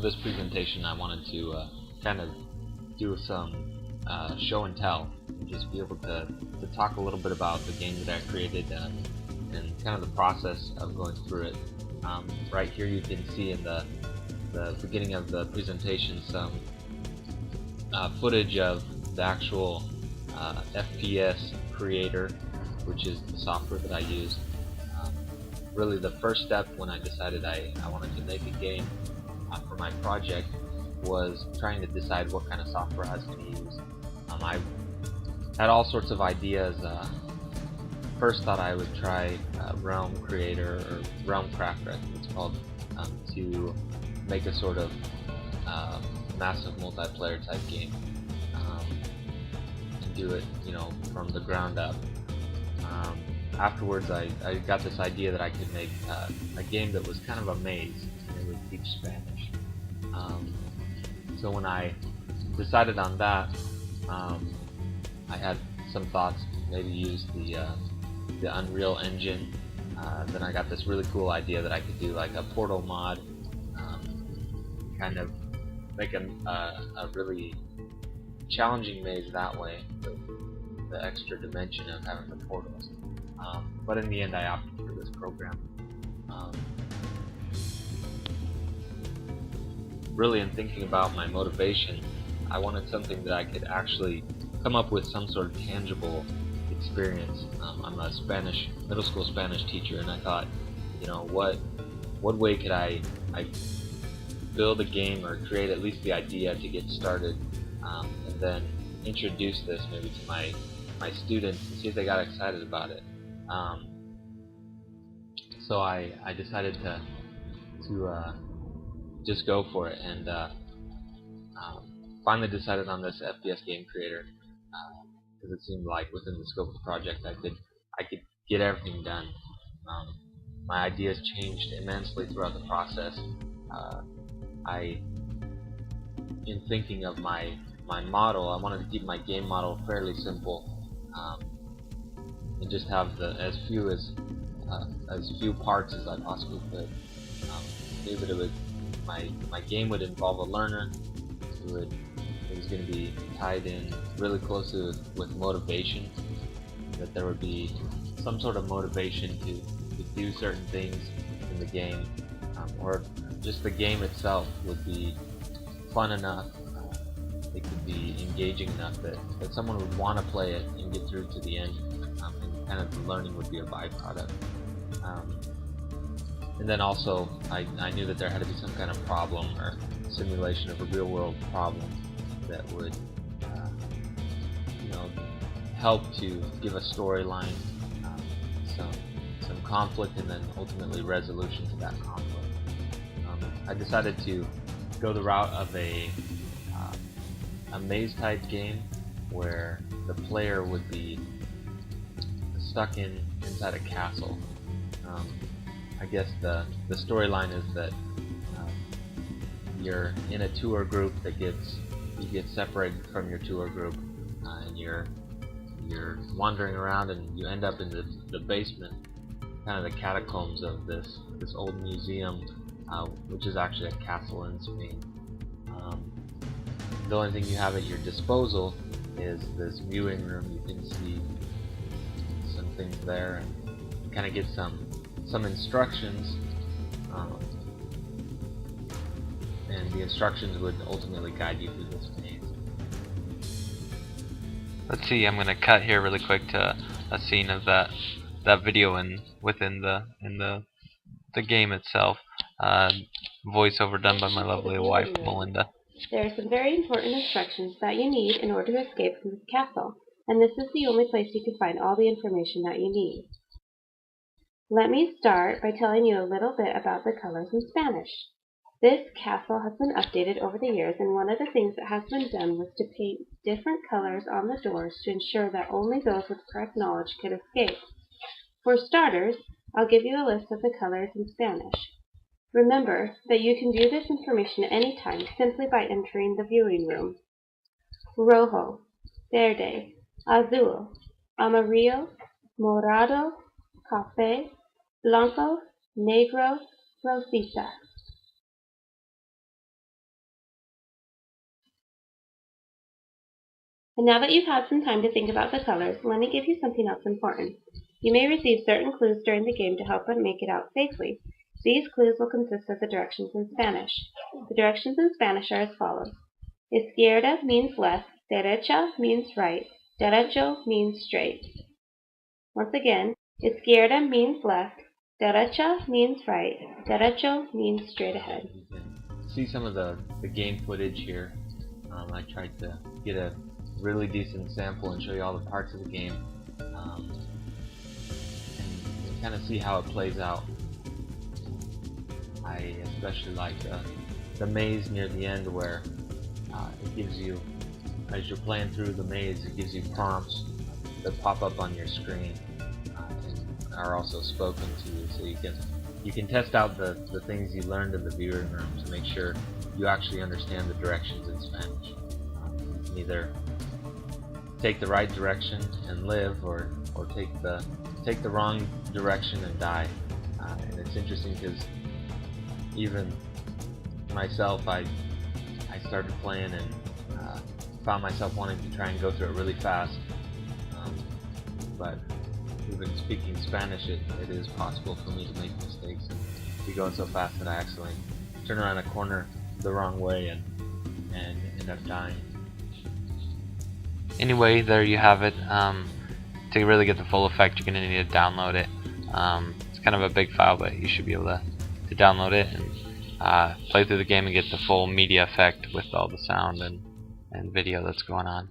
this presentation I wanted to kind of do some show and tell, and just be able to talk a little bit about the game that I created and kind of the process of going through it. Right here you can see in the beginning of the presentation some footage of the actual FPS Creator, which is the software that I use. Really the first step when I decided I wanted to make a game for my project was trying to decide what kind of software I was going to use. I had all sorts of ideas. First thought I would try Realm Creator, or Realmcraft I think it's called, to make a sort of massive multiplayer type game, and do it, from the ground up. Afterwards, I got this idea that I could make a game that was kind of a maze, and it would teach Spanish. So when I decided on that, I had some thoughts, maybe use the Unreal Engine. Then I got this really cool idea that I could do like a Portal mod, kind of make a really challenging maze that way, with the extra dimension of having the portals. But in the end I opted for this program. Really, in thinking about my motivation, I wanted something that I could actually come up with some sort of tangible experience. I'm a middle school Spanish teacher, and I thought, what way could I build a game or create at least the idea to get started, and then introduce this maybe to my students and see if they got excited about it. So I decided to just go for it, and finally decided on this FPS game creator, because it seemed like within the scope of the project I could get everything done. My ideas changed immensely throughout the process. In thinking of my model, I wanted to keep my game model fairly simple, and just have as few parts as I possibly could. Knew that my game would involve a learner. It was going to be tied in really closely with motivation. That there would be some sort of motivation to do certain things in the game, or just the game itself would be fun enough. It could be engaging enough that someone would want to play it and get through to the end, and kind of the learning would be a byproduct. And then also, I knew that there had to be some kind of problem or simulation of a real-world problem that would, help to give a storyline, some conflict, and then ultimately resolution to that conflict. I decided to go the route of a maze-type game where the player would be stuck inside a castle. I guess the storyline is that you're in a tour group that you get separated from your tour group, and you're wandering around, and you end up in the basement, kind of the catacombs of this old museum, which is actually a castle in Spain. The only thing you have at your disposal is this viewing room. You can see some things there, and kind of get some instructions, and the instructions would ultimately guide you through this maze. Let's see, I'm gonna cut here really quick to a scene of that video within the game itself. Voiceover done by my lovely wife Melinda. There are some very important instructions that you need in order to escape from this castle, and this is the only place you can find all the information that you need. Let me start by telling you a little bit about the colors in Spanish. This castle has been updated over the years, and one of the things that has been done was to paint different colors on the doors to ensure that only those with correct knowledge could escape. For starters, I'll give you a list of the colors in Spanish. Remember that you can view this information at any time simply by entering the viewing room. Rojo, verde, azul, amarillo, morado, café, blanco, negro, rosita. And now that you've had some time to think about the colors, let me give you something else important. You may receive certain clues during the game to help make it out safely. These clues will consist of the directions in Spanish. The directions in Spanish are as follows. Izquierda means left, derecha means right, derecho means straight. Once again, izquierda means left, derecha means right, derecho means straight ahead. You can see some of the game footage here. I tried to get a really decent sample and show you all the parts of the game, and kind of see how it plays out. I especially like the maze near the end, where it gives you, as you're playing through the maze, it gives you prompts that pop up on your screen and are also spoken to you, so you can test out the things you learned in the viewing room to make sure you actually understand the directions in Spanish. You can either take the right direction and live, or take the wrong direction and die. And it's interesting because even myself, I started playing and found myself wanting to try and go through it really fast. But even speaking Spanish, it is possible for me to make mistakes and be going so fast that I accidentally turn around a corner the wrong way and end up dying. Anyway, there you have it. To really get the full effect, you're going to need to download it. It's kind of a big file, but you should be able to download it and play through the game and get the full media effect with all the sound and video that's going on.